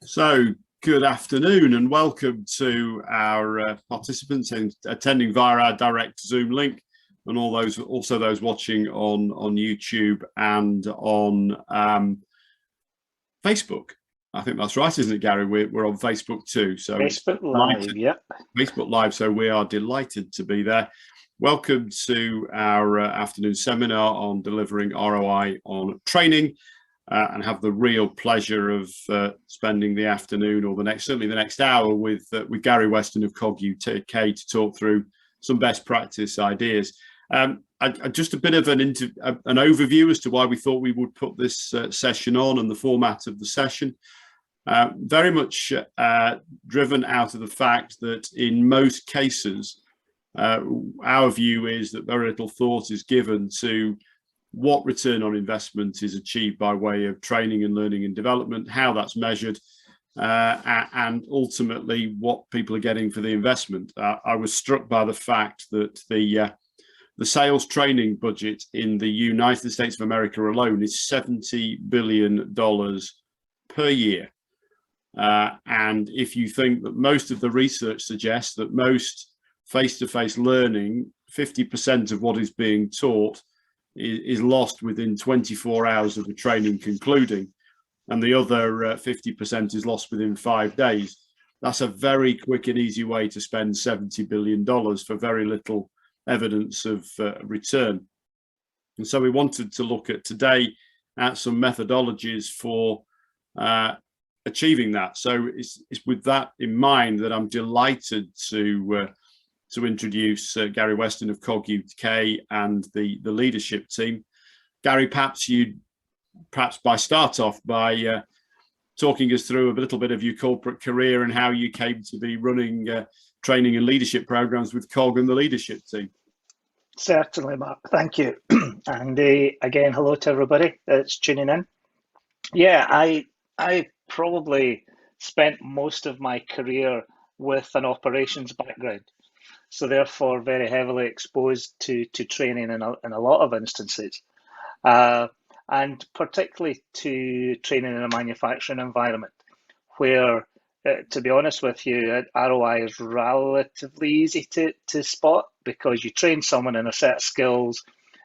So, good afternoon and welcome to our participants attending via our direct Zoom link, and also those watching on YouTube and on Facebook. I think that's right, isn't it, Gary? We're on Facebook too. So Facebook Live, yep. Facebook Live. So we are delighted to be there. Welcome to our afternoon seminar on delivering ROI on training. And have the real pleasure of spending the afternoon, or certainly the next hour, with Gary Weston of COG UK to talk through some best practice ideas. Just a bit of an overview as to why we thought we would put this session on and the format of the session. Very much driven out of the fact that in most cases, our view is that very little thought is given to what return on investment is achieved by way of training and learning and development, how that's measured, and ultimately what people are getting for the investment. I was struck by the fact that the sales training budget in the United States of America alone is $70 billion per year. And if you think that most of the research suggests that most face-to-face learning, 50% of what is being taught is lost within 24 hours of the training concluding, and the other 50% is lost within 5 days. That's a very quick and easy way to spend $70 billion for very little evidence of return. And so we wanted to look at today at some methodologies for achieving that. So it's with that in mind that I'm delighted to introduce Gary Weston of COG UK and the leadership team. Gary, perhaps start off by talking us through a little bit of your corporate career and how you came to be running training and leadership programs with COG and the leadership team. Certainly, Mark. Thank you. And again, hello to everybody that's tuning in. Yeah, I probably spent most of my career with an operations background. So therefore, very heavily exposed to training in a lot of instances, and particularly to training in a manufacturing environment, where, to be honest with you, ROI is relatively easy to spot, because you train someone in a set of skills,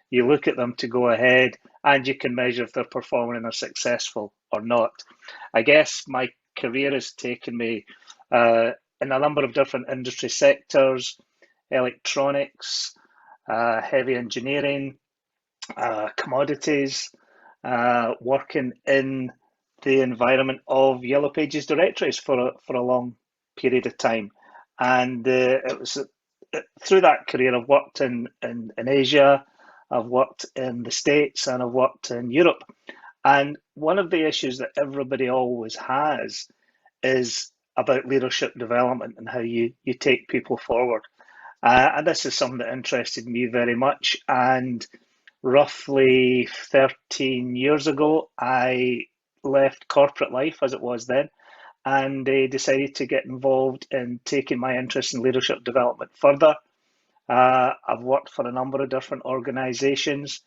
you look at them to go ahead, and you can measure if they're performing and are successful or not. I guess my career has taken me in a number of different industry sectors: electronics, heavy engineering, commodities, working in the environment of Yellow Pages directories for a long period of time. And it was through that career I've worked in Asia, I've worked in the States, and I've worked in Europe. And one of the issues that everybody always has is about leadership development and how you take people forward. And this is something that interested me very much. And roughly 13 years ago, I left corporate life as it was then, and decided to get involved in taking my interest in leadership development further. I've worked for a number of different organizations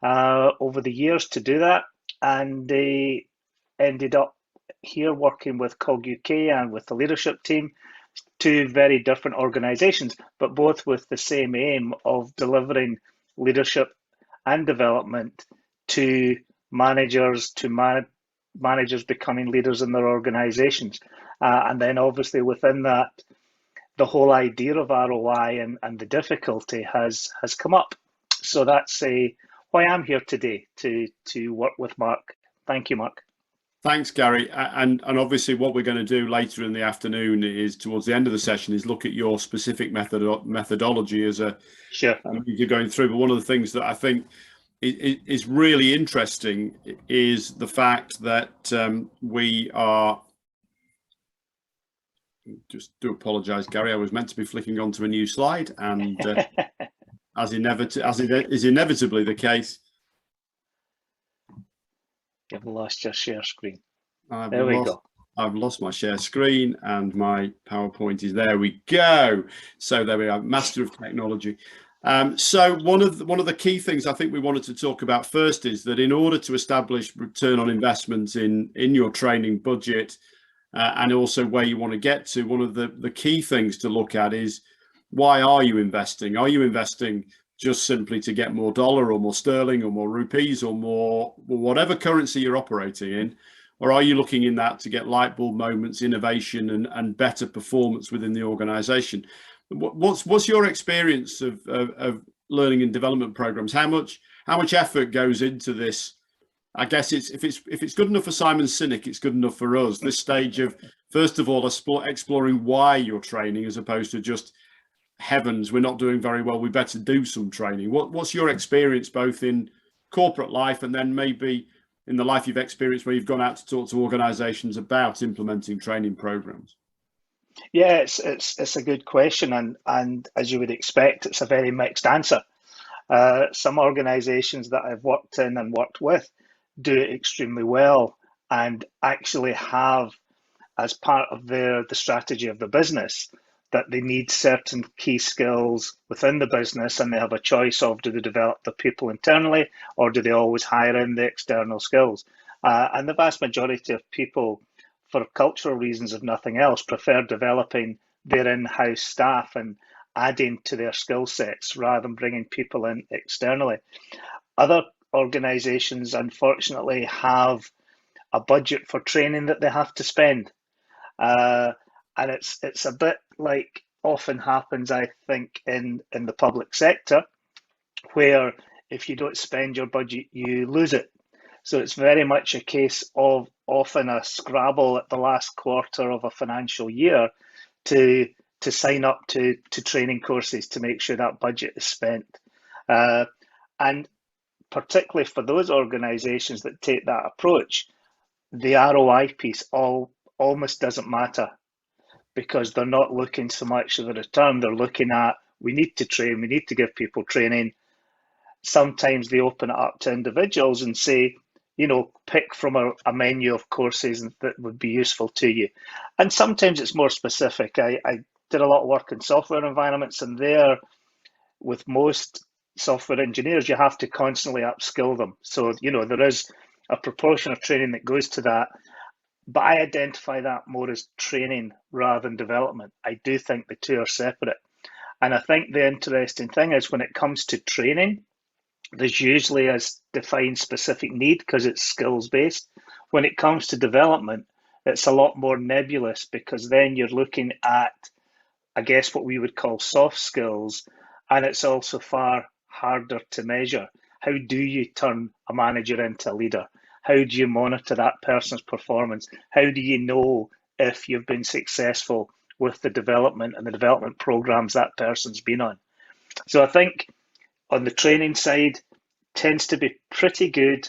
over the years to do that, and ended up here working with COG UK and with the leadership team, two very different organizations, but both with the same aim of delivering leadership and development to managers, managers becoming leaders in their organizations. And then obviously within that, the whole idea of ROI and the difficulty has come up. So that's why I'm here today, to work with Mark. Thank you, Mark. Thanks, Gary. And obviously what we're going to do later in the afternoon is, towards the end of the session, is look at your specific methodology as you're going through. But one of the things that I think is really interesting is the fact that we are, just do apologize, Gary, I was meant to be flicking onto a new slide, and as is inevitably the case, you've lost your share screen. There we go. I've lost my share screen and my PowerPoint is there. We go. So there we are, master of technology. So one of the key things I think we wanted to talk about first is that in order to establish return on investment in your training budget, and also where you want to get to, one of the key things to look at is, why are you investing? Are you investing just simply to get more dollar or more sterling or more rupees or more, or whatever currency you're operating in? Or are you looking in that to get light bulb moments, innovation, and better performance within the organization? What's your experience of learning and development programs? How much effort goes into this? I guess if it's good enough for Simon Sinek, it's good enough for us. This stage of, first of all, exploring why you're training, as opposed to just, heavens, we're not doing very well, we better do some training. What's your experience both in corporate life and then maybe in the life you've experienced where you've gone out to talk to organizations about implementing training programs? Yeah, it's a good question, and as you would expect, it's a very mixed answer. Some organizations that I've worked in and worked with do it extremely well and actually have, as part of the strategy of the business, that they need certain key skills within the business, and they have a choice of, do they develop the people internally, or do they always hire in the external skills? And the vast majority of people, for cultural reasons if nothing else, prefer developing their in-house staff and adding to their skill sets rather than bringing people in externally. Other organizations, unfortunately, have a budget for training that they have to spend. And it's a bit like often happens, I think, in the public sector, where if you don't spend your budget, you lose it. So it's very much a case of often a scrabble at the last quarter of a financial year to sign up to training courses to make sure that budget is spent. And particularly for those organizations that take that approach, the ROI piece almost doesn't matter, because they're not looking so much at the return. They're looking at, we need to train, we need to give people training. Sometimes they open it up to individuals and say, pick from a menu of courses that would be useful to you. And sometimes it's more specific. I did a lot of work in software environments, and there, with most software engineers, you have to constantly upskill them. So, there is a proportion of training that goes to that. But I identify that more as training rather than development. I do think the two are separate. And I think the interesting thing is, when it comes to training, there's usually a defined specific need because it's skills based. When it comes to development, it's a lot more nebulous, because then you're looking at, I guess, what we would call soft skills, and it's also far harder to measure. How do you turn a manager into a leader? How do you monitor that person's performance? How do you know if you've been successful with the development and the development programs that person's been on? So I think on the training side, tends to be pretty good,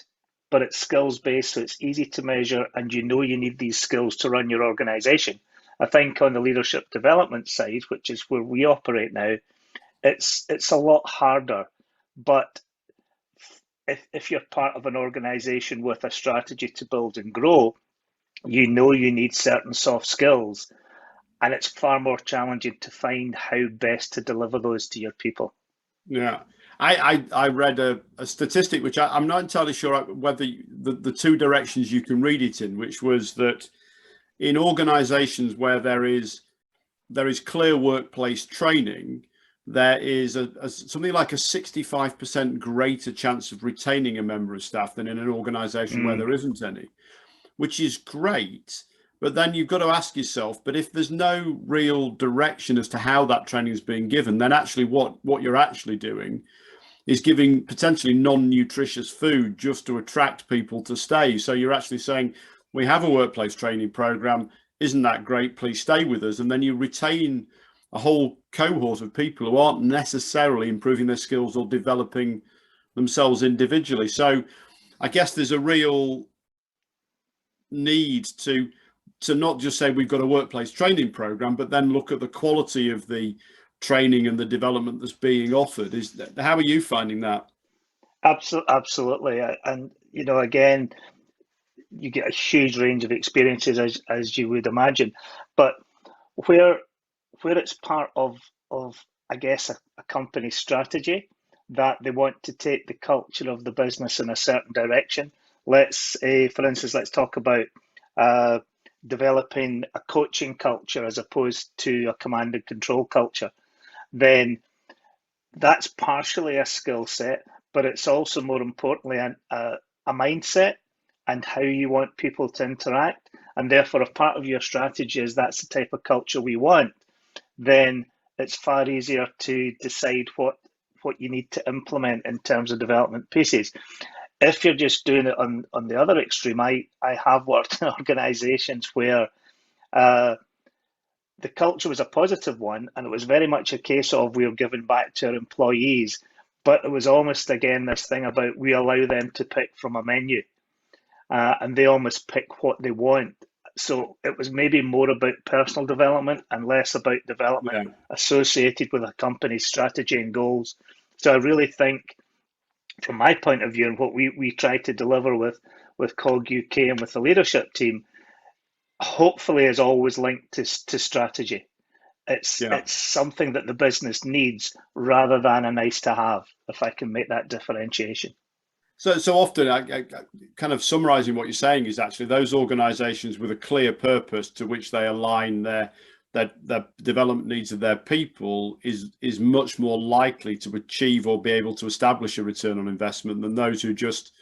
but it's skills based, so it's easy to measure, and you need these skills to run your organization. I think on the leadership development side, which is where we operate now, it's a lot harder. But if you're part of an organization with a strategy to build and grow, you need certain soft skills, and it's far more challenging to find how best to deliver those to your people. Yeah. I read a statistic, which I'm not entirely sure whether the two directions you can read it in, which was that in organizations where there is clear workplace training, there is something like a 65% greater chance of retaining a member of staff than in an organization where there isn't any, which is great. But then you've got to ask yourself, but if there's no real direction as to how that training is being given, then actually what you're actually doing is giving potentially non-nutritious food just to attract people to stay. So you're actually saying, we have a workplace training program, isn't that great? Please stay with us. And then you retain a whole cohort of people who aren't necessarily improving their skills or developing themselves individually. So I guess there's a real need to not just say we've got a workplace training program, but then look at the quality of the training and the development that's being offered. How are you finding that? Absolutely. And, again, you get a huge range of experiences, as you would imagine. But where it's part of I guess, a company strategy that they want to take the culture of the business in a certain direction. For instance, let's talk about developing a coaching culture as opposed to a command and control culture, then that's partially a skill set, but it's also more importantly a mindset and how you want people to interact. And therefore, if part of your strategy is that's the type of culture we want, then it's far easier to decide what you need to implement in terms of development pieces. If you're just doing it on the other extreme, I have worked in organizations where the culture was a positive one, and it was very much a case of we were giving back to our employees, but it was almost, again, this thing about we allow them to pick from a menu, and they almost pick what they want. So it was maybe more about personal development and less about development associated with a company's strategy and goals. So I really think, from my point of view, and what we try to deliver with COG UK and with the leadership team, hopefully is always linked to strategy. It's something that the business needs rather than a nice to have, if I can make that differentiation. So often, I kind of summarising what you're saying is actually those organisations with a clear purpose to which they align their development needs of their people is much more likely to achieve or be able to establish a return on investment than those who just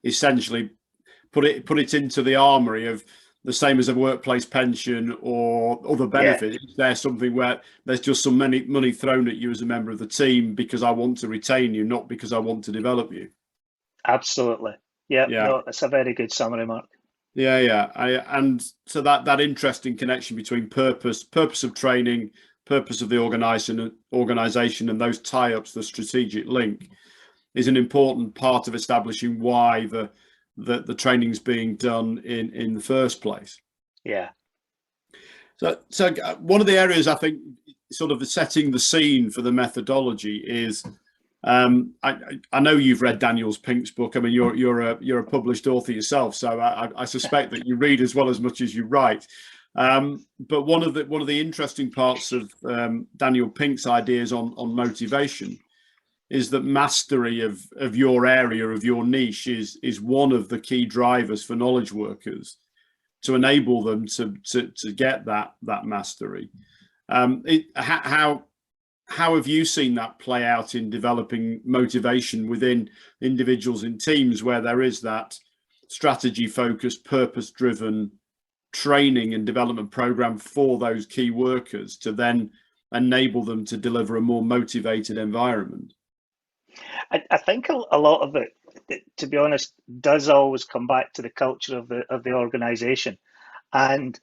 essentially put it into the armory of the same as a workplace pension or other benefits. There's something where there's just some money thrown at you as a member of the team because I want to retain you, not because I want to develop you. Absolutely. Yeah. No, that's a very good summary, Mark. And so that interesting connection between purpose of training, purpose of the organization, and those tie-ups, the strategic link, is an important part of establishing why the training's being done in the first place. Yeah. So one of the areas I think sort of setting the scene for the methodology is, I know you've read Daniel Pink's book. I mean, you're a published author yourself, so I suspect that you read as well as much as you write. But one of the interesting parts of Daniel Pink's ideas on motivation is that mastery of your area, of your niche, is one of the key drivers for knowledge workers to enable them to get that mastery. How have you seen that play out in developing motivation within individuals in teams where there is that strategy-focused, purpose-driven training and development program for those key workers to then enable them to deliver a more motivated environment? I think a lot of it, to be honest, does always come back to the culture of the organization, and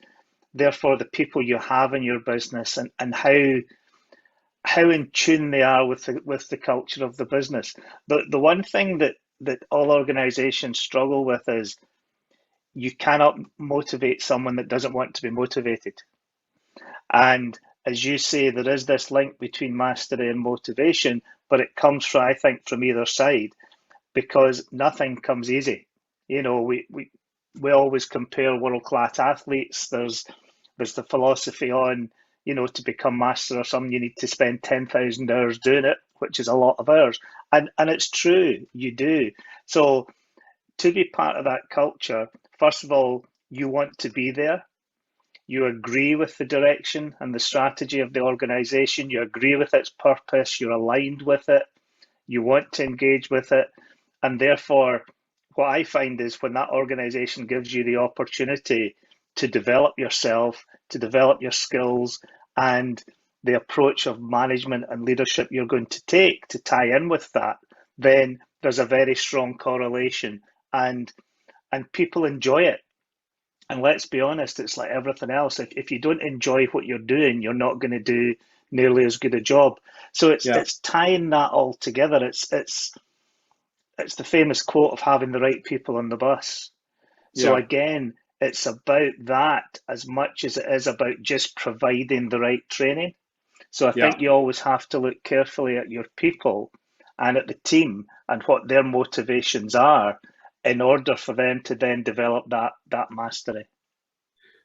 therefore the people you have in your business, and how in tune they are with the culture of the business. The one thing that all organizations struggle with is you cannot motivate someone that doesn't want to be motivated. And as you say, there is this link between mastery and motivation, but it comes from, I think, from either side, because nothing comes easy. You know, we always compare world-class athletes. There's the philosophy on, you know, to become master of something, you need to spend 10,000 hours doing it, which is a lot of hours. And it's true, you do. So to be part of that culture, first of all, you want to be there. You agree with the direction and the strategy of the organization. You agree with its purpose. You're aligned with it. You want to engage with it. And therefore, what I find is when that organization gives you the opportunity to develop yourself, to develop your skills, and the approach of management and leadership you're going to take to tie in with that, then there's a very strong correlation, and people enjoy it. And let's be honest, it's like everything else. If you don't enjoy what you're doing, you're not going to do nearly as good a job. So it's tying that all together. It's the famous quote of having the right people on the bus. So again, it's about that as much as it is about just providing the right training. So I think you always have to look carefully at your people and at the team and what their motivations are in order for them to then develop that mastery.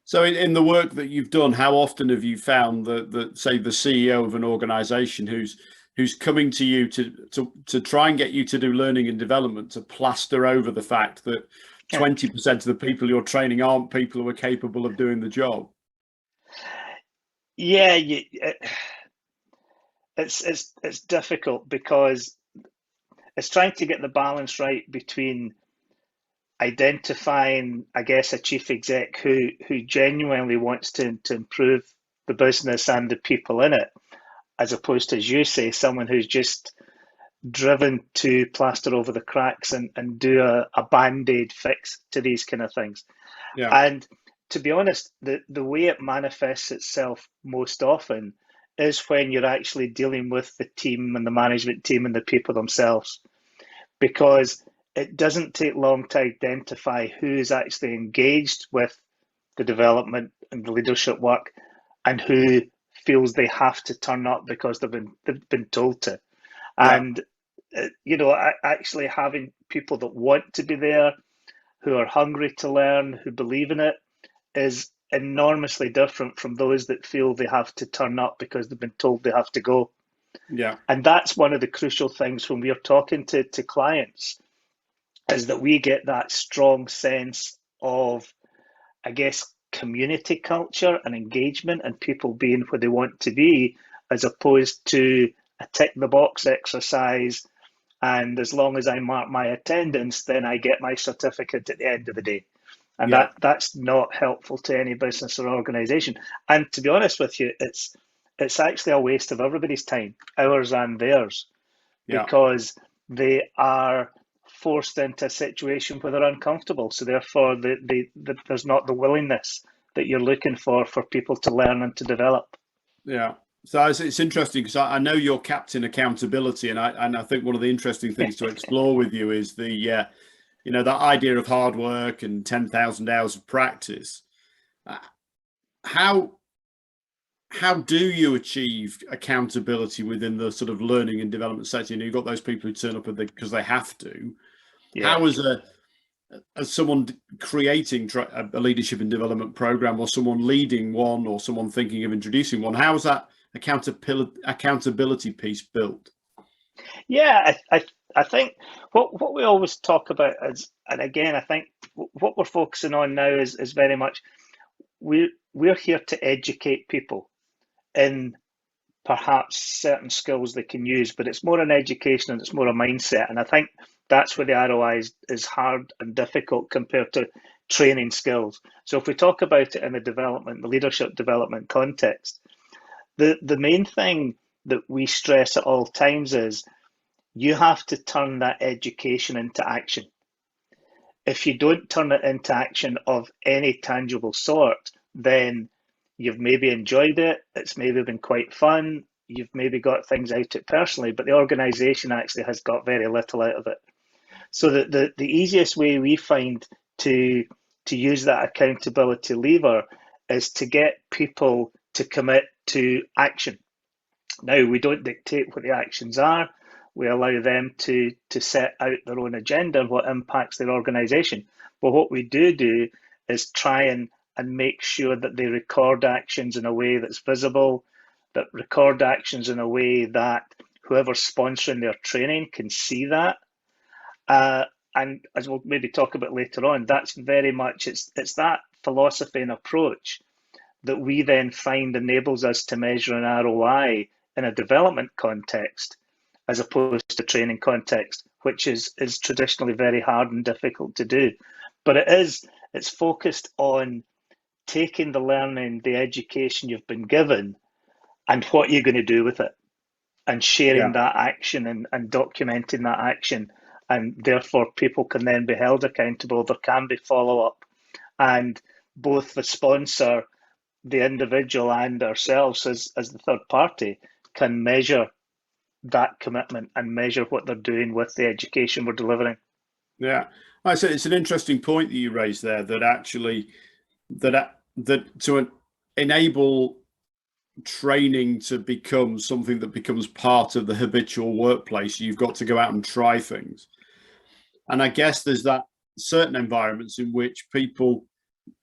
So in the work that you've done, how often have you found that say the CEO of an organization who's coming to you to try and get you to do learning and development, to plaster over the fact that 20% of the people you're training aren't people who are capable of doing the job. Yeah, it's difficult because it's trying to get the balance right between identifying, I guess, a chief exec who genuinely wants to improve the business and the people in it, as opposed to, as you say, someone who's just driven to plaster over the cracks and do a band-aid fix to these kind of things. Yeah. And to be honest, the way it manifests itself most often is when you're actually dealing with the team and the management team and the people themselves, because it doesn't take long to identify who's actually engaged with the development and the leadership work and who feels they have to turn up because they've been told to. And actually having people that want to be there, who are hungry to learn, who believe in it, is enormously different from those that feel they have to turn up because they've been told they have to go. Yeah. And that's one of the crucial things when we're talking to clients, is that we get that strong sense of, I guess, community culture and engagement and people being where they want to be, as opposed to a tick the box exercise. And as long as I mark my attendance, then I get my certificate at the end of the day. And that's not helpful to any business or organization. And to be honest with you, it's actually a waste of everybody's time, ours and theirs, because they are forced into a situation where they're uncomfortable. So therefore, there's not the willingness that you're looking for people to learn and to develop. Yeah. So it's interesting because I know you're captain accountability, and I think one of the interesting things to explore with you is the that idea of hard work and 10,000 hours of practice. How do you achieve accountability within the sort of learning and development sector? You've got those people who turn up because they have to. Yeah. How as someone creating a leadership and development program, or someone leading one, or someone thinking of introducing one, how is that accountability piece built? Yeah, I think what we always talk about is, and again, I think what we're focusing on now is very much we're here to educate people in perhaps certain skills they can use, but it's more an education and it's more a mindset. And I think that's where the ROI is hard and difficult compared to training skills. So if we talk about it in the leadership development context, the main thing that we stress at all times is you have to turn that education into action. If you don't turn it into action of any tangible sort, then you've maybe enjoyed it, it's maybe been quite fun, you've maybe got things out of it personally, but the organization actually has got very little out of it. So the easiest way we find to use that accountability lever is to get people to commit to action. Now, we don't dictate what the actions are. We allow them to set out their own agenda and what impacts their organization. But what we do is try and make sure that they record actions in a way that's visible, that record actions in a way that whoever's sponsoring their training can see that. And as we'll maybe talk about later on, that's very much, it's that philosophy and approach that we then find enables us to measure an ROI in a development context, as opposed to training context, which is traditionally very hard and difficult to do. But it's focused on taking the learning, the education you've been given, and what you're going to do with it, and sharing that action and documenting that action. And therefore, people can then be held accountable. There can be follow-up. And both the sponsor, the individual, and ourselves as the third party can measure that commitment and measure what they're doing with the education we're delivering. Yeah, I said it's an interesting point that you raised there, that actually that to enable training to become something that becomes part of the habitual workplace, you've got to go out and try things. And I guess there's that certain environments in which people,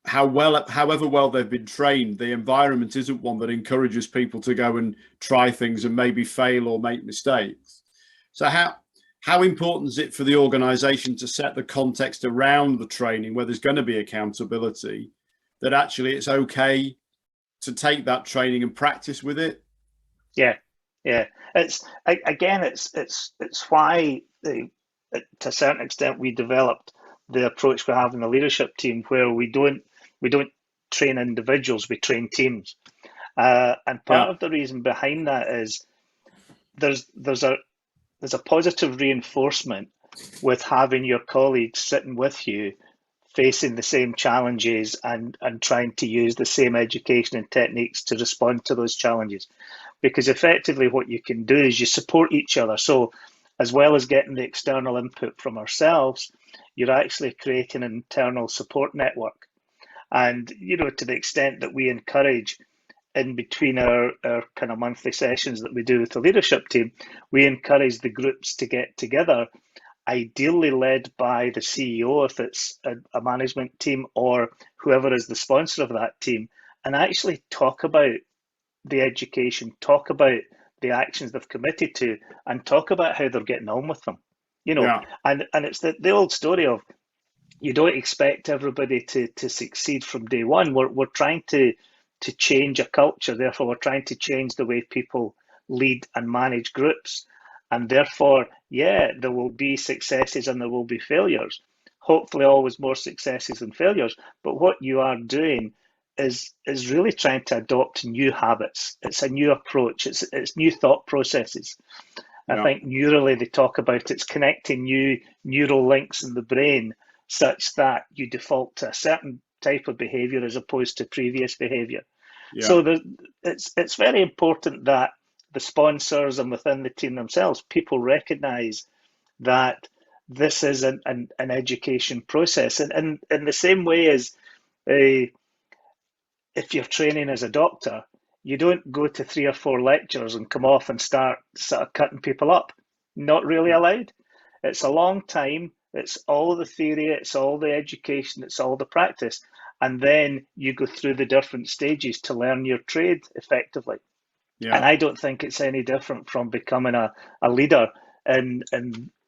however well they've been trained, the environment isn't one that encourages people to go and try things and maybe fail or make mistakes. So how important is it for the organization to set the context around the training where there's going to be accountability, that actually it's okay to take that training and practice with it? Yeah, yeah. It's again, it's why to a certain extent we developed the approach we have in the leadership team, where we don't train individuals, we train teams. And part of the reason behind that is there's a positive reinforcement with having your colleagues sitting with you, facing the same challenges and trying to use the same education and techniques to respond to those challenges. Because effectively what you can do is you support each other. So as well as getting the external input from ourselves, you're actually creating an internal support network. And, to the extent that we encourage in between our kind of monthly sessions that we do with the leadership team, we encourage the groups to get together, ideally led by the CEO if it's a management team, or whoever is the sponsor of that team, and actually talk about the education, talk about the actions they've committed to, and talk about how they're getting on with them. And it's the old story of, you don't expect everybody to succeed from day one. We're trying to change a culture, therefore we're trying to change the way people lead and manage groups. And therefore, there will be successes and there will be failures. Hopefully always more successes than failures. But what you are doing is really trying to adopt new habits. It's a new approach. It's new thought processes. I think neurally they talk about it's connecting new neural links in the brain such that you default to a certain type of behavior as opposed to previous behavior. So it's very important that the sponsors and within the team themselves, people recognize that this is an education process. And in the same way as if you're training as a doctor, you don't go to 3 or 4 lectures and come off and start sort of cutting people up. Not really allowed. It's a long time. It's all the theory, it's all the education, it's all the practice. And then you go through the different stages to learn your trade effectively. And I don't think it's any different from becoming a leader in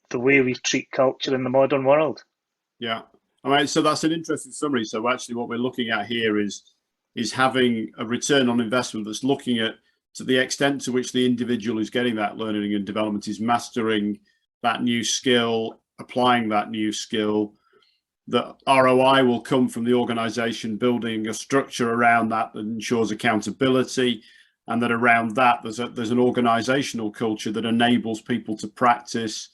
the way we treat culture in the modern world. Yeah. All right. So that's an interesting summary. So actually what we're looking at here is having a return on investment that's looking at, to the extent to which the individual who's getting that learning and development is mastering that new skill, applying that new skill. The ROI will come from the organization building a structure around that ensures accountability, and that around that there's an organizational culture that enables people to practice,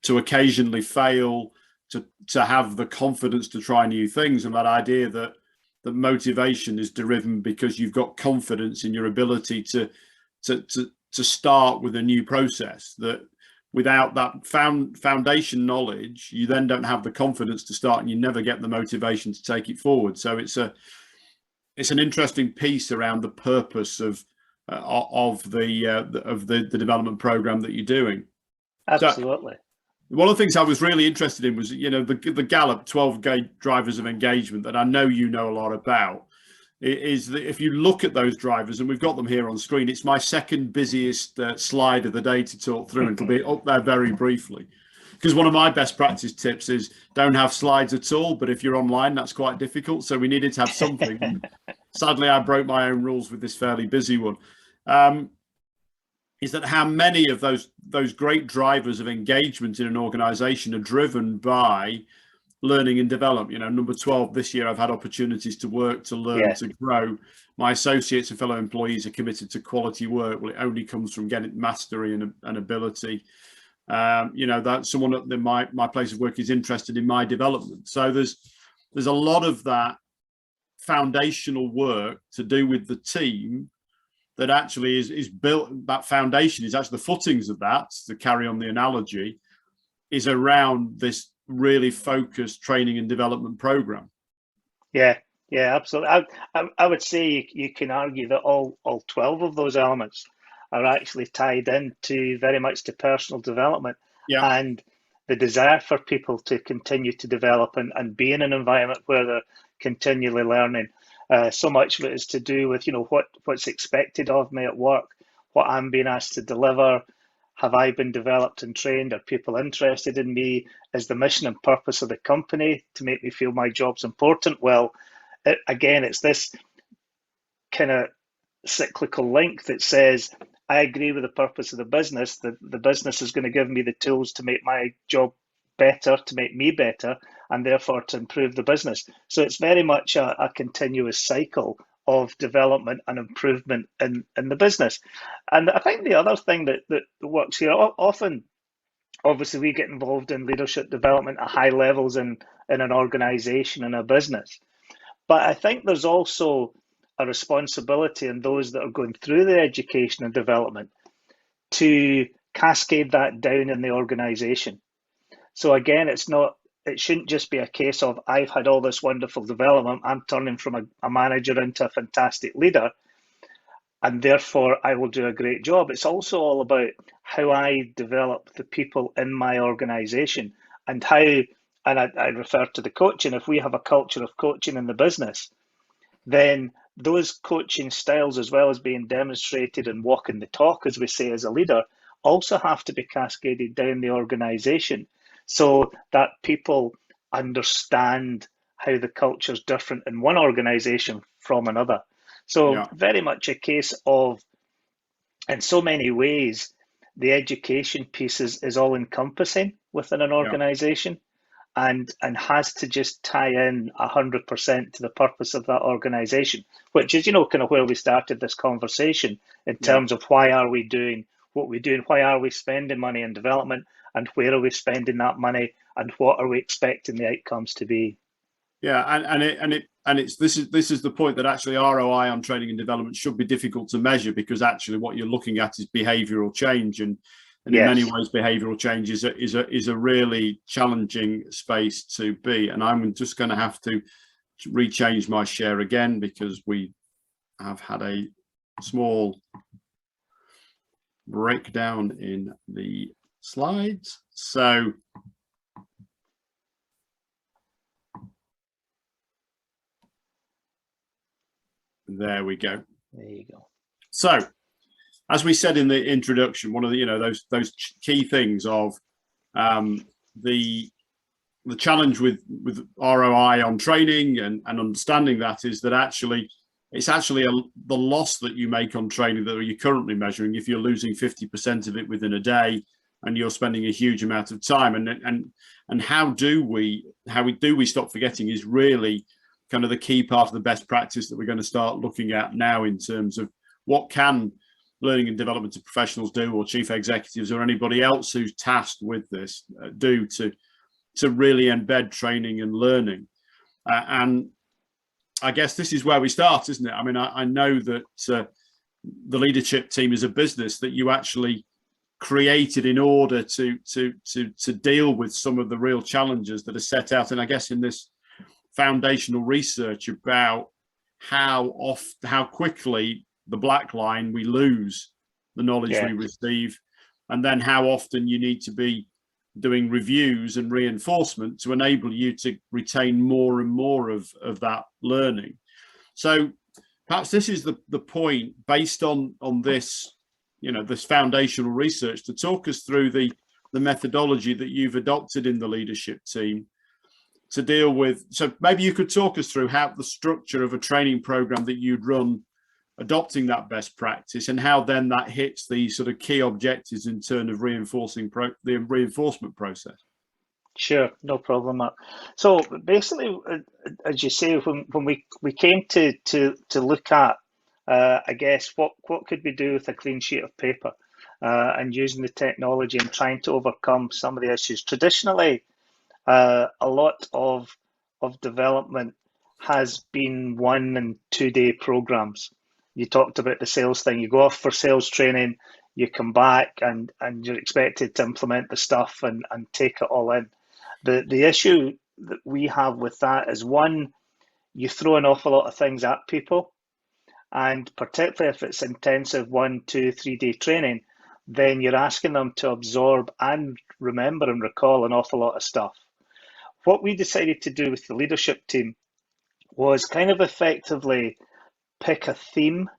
to occasionally fail, to have the confidence to try new things, and that idea that motivation is driven because you've got confidence in your ability to start with a new process. That without that foundation knowledge, you then don't have the confidence to start, and you never get the motivation to take it forward. So it's an interesting piece around the purpose of the development program that you're doing. Absolutely. So one of the things I was really interested in was, the Gallup 12 drivers of engagement that I know you know a lot about. Is that if you look at those drivers, and we've got them here on screen, it's my second busiest slide of the day to talk through, and it'll be up there very briefly. Because one of my best practice tips is don't have slides at all, but if you're online, that's quite difficult. So we needed to have something. Sadly, I broke my own rules with this fairly busy one. Is that how many of those great drivers of engagement in an organization are driven by learning and develop? Number 12 this year, I've had opportunities to work, to learn, to grow. My associates and fellow employees are committed to quality work. Well, it only comes from getting mastery and ability. That someone at my place of work is interested in my development. So there's a lot of that foundational work to do with the team that actually is built. That foundation is actually the footings of that, to carry on the analogy, is around this really focused training and development program. Yeah, absolutely. I would say you can argue that all 12 of those elements are actually tied into very much to personal development and the desire for people to continue to develop and be in an environment where they're continually learning. So much of it is to do with, what's expected of me at work, what I'm being asked to deliver, Have I been developed and trained? Are people interested in me? Is the mission and purpose of the company to make me feel my job's important? Well, again, it's this kind of cyclical link that says, I agree with the purpose of the business. The business is going to give me the tools to make my job better, to make me better, and therefore to improve the business. So it's very much a continuous cycle of development and improvement in the business. And I think the other thing that works here, often, obviously, we get involved in leadership development at high levels in an organization, in a business. But I think there's also a responsibility in those that are going through the education and development to cascade that down in the organization. So again, it shouldn't just be a case of, I've had all this wonderful development, I'm turning from a manager into a fantastic leader, and therefore I will do a great job. It's also all about how I develop the people in my organization, and how, and I refer to the coaching, if we have a culture of coaching in the business, then those coaching styles, as well as being demonstrated and walking the talk, as we say as a leader, also have to be cascaded down the organization so that people understand how the culture is different in one organization from another. So very much a case of, in so many ways, the education piece is all encompassing within an organization. And has to just tie in 100% to the purpose of that organization, which is, kind of where we started this conversation in terms of why are we doing what we do, and why are we spending money in development, and where are we spending that money, and what are we expecting the outcomes to be. Yeah, and it's this is the point that actually ROI on training and development should be difficult to measure, because actually what you're looking at is behavioural change, and in many ways, behavioural change is a really challenging space to be. And I'm just going to have to rechange my share again, because we have had a small breakdown in the slides. So there we go. There you go. So, as we said in the introduction, one of the those key things of the challenge with ROI on training and understanding that is that actually it's actually the loss that you make on training that you're currently measuring. If you're losing 50% of it within a day and you're spending a huge amount of time, and how do we stop forgetting is really kind of the key part of the best practice that we're going to start looking at now, in terms of what can learning and development of professionals do, or chief executives, or anybody else who's tasked with this do to really embed training and learning. And I guess this is where we start, isn't it? I mean, I know that the leadership team is a business that you actually created in order to deal with some of the real challenges that are set out, and I guess in this foundational research about how quickly the black line we lose the knowledge we receive, and then how often you need to be doing reviews and reinforcement to enable you to retain more and more of that learning. So perhaps this is the point, based on this, this foundational research, to talk us through the methodology that you've adopted in the leadership team to deal with. So maybe you could talk us through how the structure of a training program that you'd run adopting that best practice, and how then that hits the sort of key objectives in terms of reinforcing the reinforcement process. Sure, no problem, Mark. So basically, as you say, when we came to look at, I guess, what could we do with a clean sheet of paper, and using the technology and trying to overcome some of the issues. Traditionally, a lot of development has been 1 and 2 day programs. You talked about the sales thing. You go off for sales training, you come back, and you're expected to implement the stuff and take it all in. The issue that we have with that is, one, you throw an awful lot of things at people, and particularly if it's intensive 1, 2, 3 day training, then you're asking them to absorb and remember and recall an awful lot of stuff. What we decided to do with the leadership team was kind of effectively pick a theme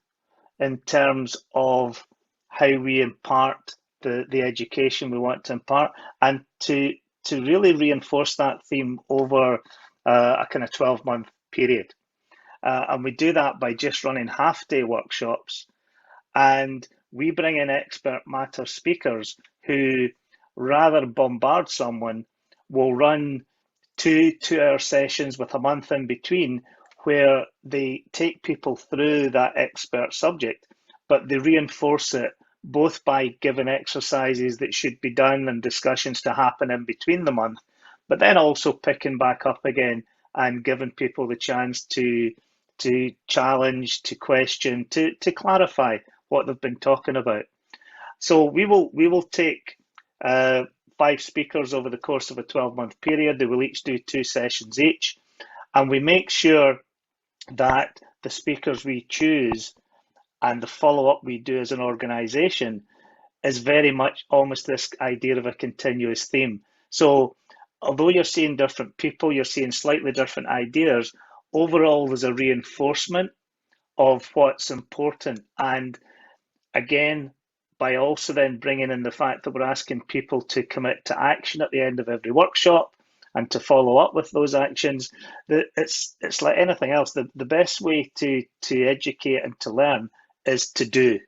in terms of how we impart the education we want to impart, and to really reinforce that theme over a kind of 12-month period. And we do that by just running half-day workshops, and we bring in expert matter speakers who, rather bombard someone, will run 2-hour sessions with a month in between, where they take people through that expert subject, but they reinforce it both by giving exercises that should be done and discussions to happen in between the month, but then also picking back up again and giving people the chance to challenge, to question, to clarify what they've been talking about. So we will take 5 speakers over the course of a 12-month period. They will each do 2 sessions each, and we make sure that the speakers we choose and the follow-up we do as an organization is very much almost this idea of a continuous theme. So although you're seeing different people, you're seeing slightly different ideas, overall there's a reinforcement of what's important. And again, by also then bringing in the fact that we're asking people to commit to action at the end of every workshop and to follow up with those actions, that it's like anything else. The best way to educate and to learn is to do.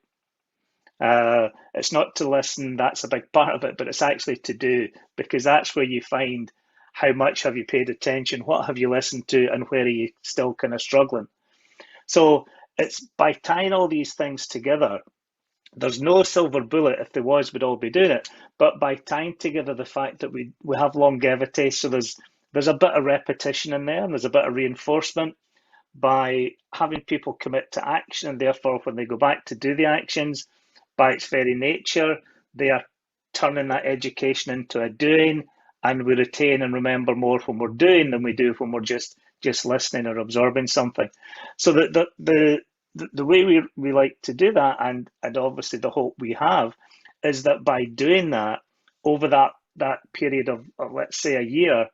It's not to listen, that's a big part of it, but it's actually to do, because that's where you find how much have you paid attention, what have you listened to, and where are you still kind of struggling. So it's by tying all these things together. There's no silver bullet. If there was, we'd all be doing it. But by tying together the fact that we have longevity, so there's a bit of repetition in there, and there's a bit of reinforcement by having people commit to action, and therefore when they go back to do the actions, by its very nature, they are turning that education into a doing, and we retain and remember more when we're doing than we do when we're just listening or absorbing something. So the way we like to do that, and obviously the hope we have, is that by doing that over that period of let's say a year,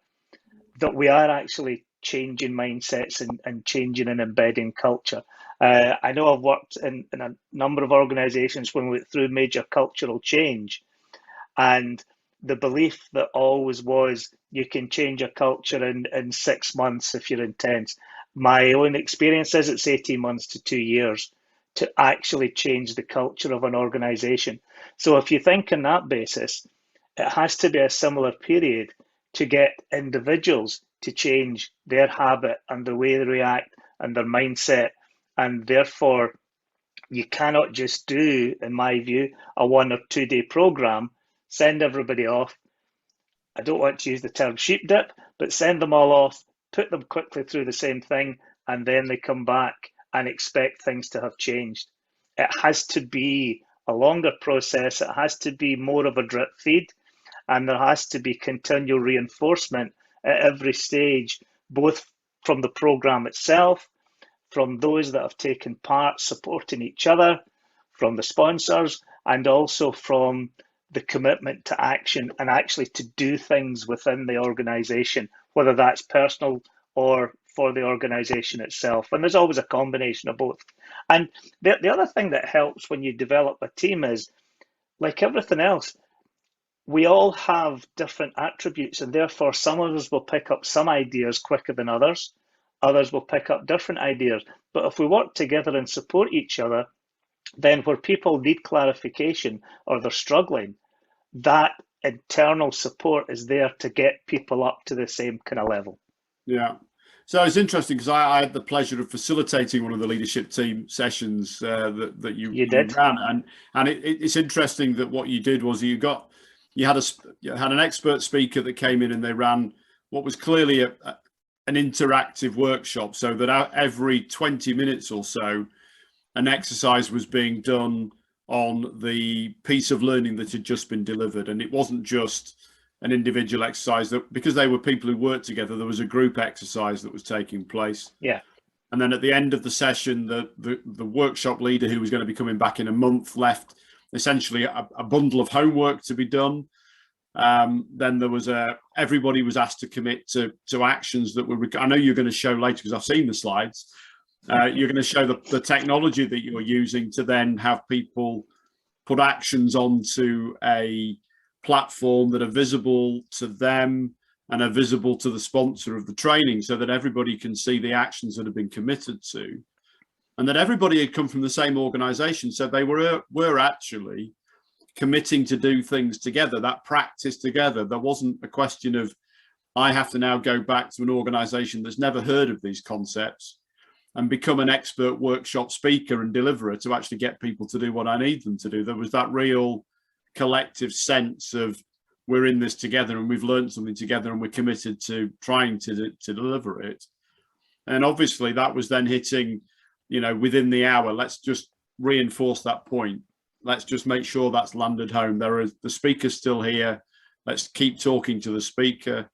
that we are actually changing mindsets and changing and embedding culture. I know I've worked in a number of organizations when we went through major cultural change, and the belief that always was you can change a culture in 6 months if you're intense. My own experience is it's 18 months to 2 years to actually change the culture of an organization. So if you think on that basis, it has to be a similar period to get individuals to change their habit and the way they react and their mindset. And therefore, you cannot just do, in my view, a 1 or 2 day program, send everybody off. I don't want to use the term sheep dip, but send them all off, put them quickly through the same thing, and then they come back and expect things to have changed. It has to be a longer process. It has to be more of a drip feed, and there has to be continual reinforcement at every stage, both from the program itself, from those that have taken part supporting each other, from the sponsors, and also from the commitment to action and actually to do things within the organization, whether that's personal or for the organization itself. And there's always a combination of both. And the other thing that helps when you develop a team is, like everything else, we all have different attributes, and therefore some of us will pick up some ideas quicker than others. Others will pick up different ideas. But if we work together and support each other, then where people need clarification or they're struggling, that internal support is there to get people up to the same kind of level. Yeah. So it's interesting because I had the pleasure of facilitating one of the leadership team sessions that you ran, and it's interesting that what you did was you had an expert speaker that came in and they ran what was clearly an interactive workshop, so that every 20 minutes or so an exercise was being done on the piece of learning that had just been delivered. And it wasn't just an individual exercise, that because they were people who worked together, there was a group exercise that was taking place. Yeah. And then at the end of the session, the workshop leader, who was going to be coming back in a month, left essentially a bundle of homework to be done. Then there was everybody was asked to commit to actions that were, I know you're going to show later because I've seen the slides. You're going to show the technology that you're using to then have people put actions onto a platform that are visible to them and are visible to the sponsor of the training, so that everybody can see the actions that have been committed to, and that everybody had come from the same organization. So they were actually committing to do things together, that practice together. There wasn't a question of, I have to now go back to an organization that's never heard of these concepts and become an expert workshop speaker and deliverer to actually get people to do what I need them to do. There was that real collective sense of, we're in this together and we've learned something together and we're committed to trying to deliver it. And obviously that was then hitting, within the hour. Let's just reinforce that point. Let's just make sure that's landed home. The speaker's still here. Let's keep talking to the speaker.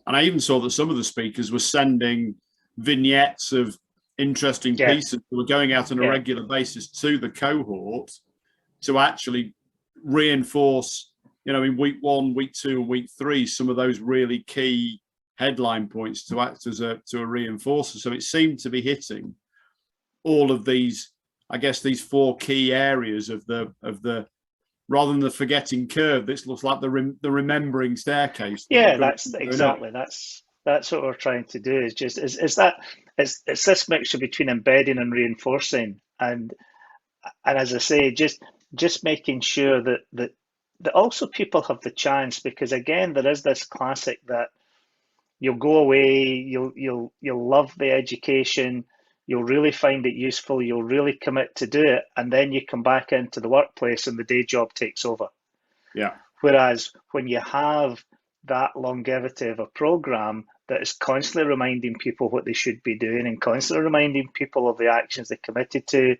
And I even saw that some of the speakers were sending vignettes of interesting pieces that were going out on a regular basis to the cohort to actually reinforce, in week 1, week 2, and week 3, some of those really key headline points to act as a reinforcer. So it seemed to be hitting all of these, I guess, these 4 key areas of the rather than the forgetting curve. This looks like the remembering staircase. That's exactly that's what we're trying to do. It's this mixture between embedding and reinforcing, and as I say, just making sure that also people have the chance, because again, there is this classic that you'll go away, you'll love the education, you'll really find it useful, you'll really commit to do it, and then you come back into the workplace and the day job takes over. Yeah. Whereas when you have that longevity of a program that is constantly reminding people what they should be doing and constantly reminding people of the actions they committed to,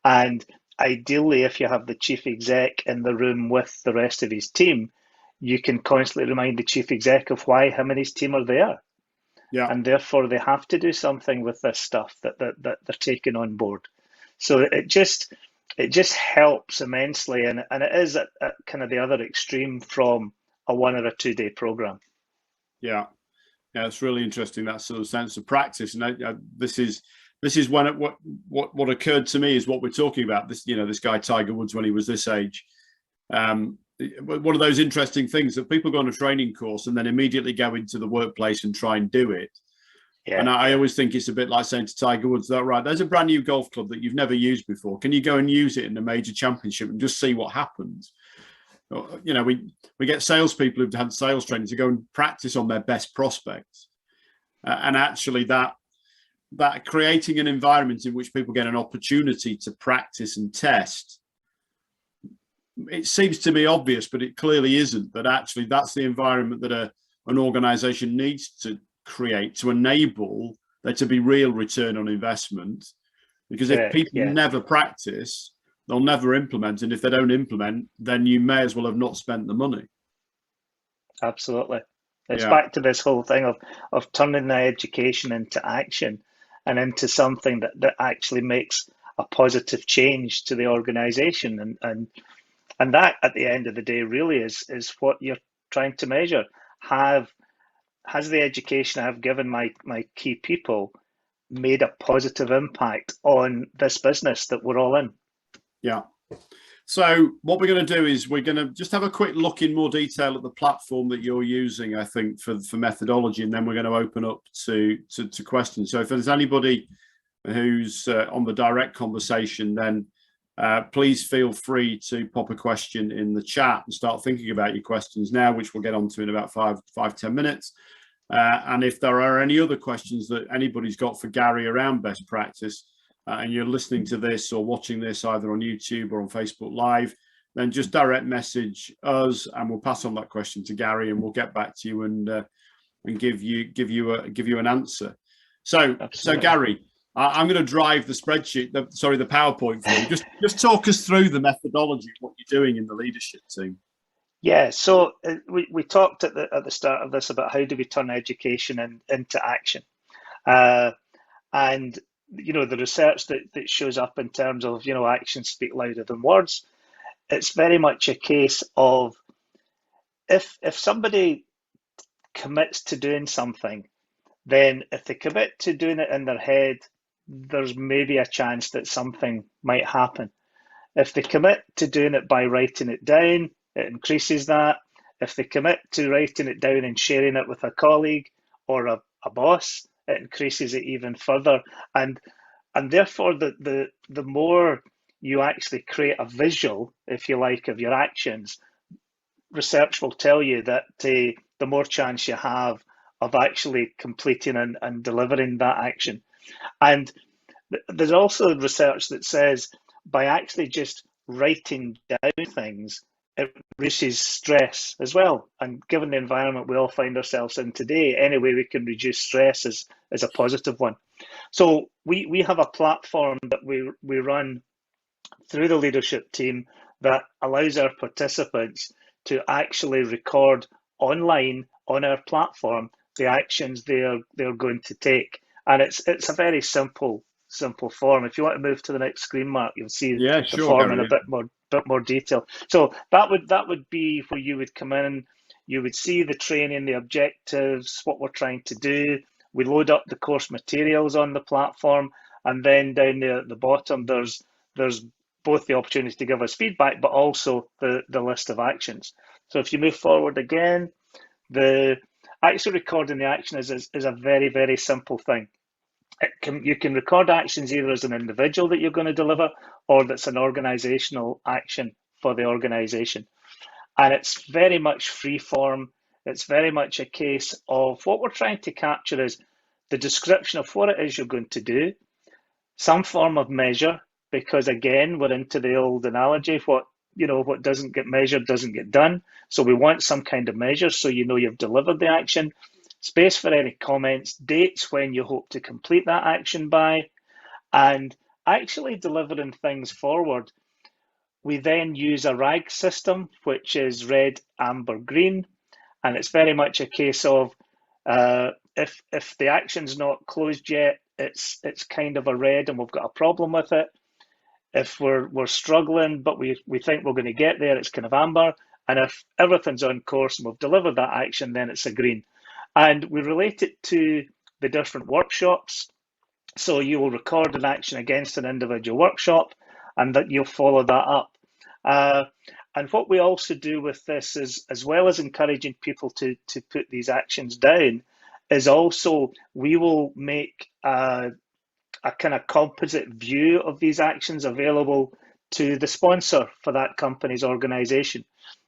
and ideally, if you have the chief exec in the room with the rest of his team, you can constantly remind the chief exec of why him and his team are there. Yeah. And therefore, they have to do something with this stuff that they're taking on board. So it just helps immensely, and it is at kind of the other extreme from a 1 or a 2 day program. Yeah, it's really interesting, that sort of sense of practice. And this is when what occurred to me is what we're talking about. This guy Tiger Woods, when he was this age. One of those interesting things that people go on a training course and then immediately go into the workplace and try and do it. Yeah. And I always think it's a bit like saying to Tiger Woods, that right, there's a brand new golf club that you've never used before. Can you go and use it in a major championship and just see what happens? We get salespeople who've had sales training to go and practice on their best prospects, and actually that creating an environment in which people get an opportunity to practice and test. It seems to me obvious, but it clearly isn't, that actually that's the environment that an organization needs to create to enable there to be real return on investment. Because if people never practice, they'll never implement. And if they don't implement, then you may as well have not spent the money. Absolutely. It's back to this whole thing of turning the education into action and into something that actually makes a positive change to the organization. And that, at the end of the day, really is what you're trying to measure. Has the education I've given my key people made a positive impact on this business that we're all in? Yeah. So what we're going to do is we're going to just have a quick look in more detail at the platform that you're using, I think, for methodology, and then we're going to open up to questions. So if there's anybody who's on the direct conversation, then please feel free to pop a question in the chat and start thinking about your questions now, which we'll get onto in about 5-10 minutes. And if there are any other questions that anybody's got for Gary around best practice, and you're listening to this or watching this either on YouTube or on Facebook Live, then just direct message us and we'll pass on that question to Gary, and we'll get back to you and give you an answer. So Gary, I'm going to drive the spreadsheet, the PowerPoint for you. Just talk us through the methodology of what you're doing in the leadership team. Yeah, so we talked at the start of this about how do we turn education into action, and the research that shows up in terms of actions speak louder than words. It's very much a case of if somebody commits to doing something, then if they commit to doing it in their head, there's maybe a chance that something might happen. If they commit to doing it by writing it down, it increases that. If they commit to writing it down and sharing it with a colleague or a boss, it increases it even further. And therefore, the more you actually create a visual, if you like, of your actions, research will tell you that the more chance you have of actually completing and delivering that action. And there's also research that says by actually just writing down things, it reduces stress as well. And given the environment we all find ourselves in today, any way we can reduce stress is a positive one. So we have a platform that we run through the leadership team that allows our participants to actually record online on our platform the actions they're going to take. And it's a very simple form. If you want to move to the next screen, Mark, you'll see the form in a bit more detail. So that would be where you would come in, you would see the training, the objectives, what we're trying to do. We load up the course materials on the platform, and then down there at the bottom there's both the opportunity to give us feedback, but also the list of actions. So if you move forward again, the actually recording the action is a very, very simple thing. You can record actions either as an individual that you're going to deliver, or that's an organizational action for the organization. And it's very much free form. It's very much a case of what we're trying to capture is the description of what it is you're going to do, some form of measure, because again, we're into the old analogy, what doesn't get measured doesn't get done. So we want some kind of measure so you know you've delivered the action, space for any comments, dates when you hope to complete that action by, and actually delivering things forward. We then use a RAG system, which is red, amber, green, and it's very much a case of if the action's not closed yet, it's kind of a red and we've got a problem with it. If we're struggling, but we think we're going to get there, it's kind of amber. And if everything's on course and we've delivered that action, then it's a green. And we relate it to the different workshops. So you will record an action against an individual workshop, and that you'll follow that up. And what we also do with this is, as well as encouraging people to put these actions down, is also we will make a kind of composite view of these actions available to the sponsor for that company's organization.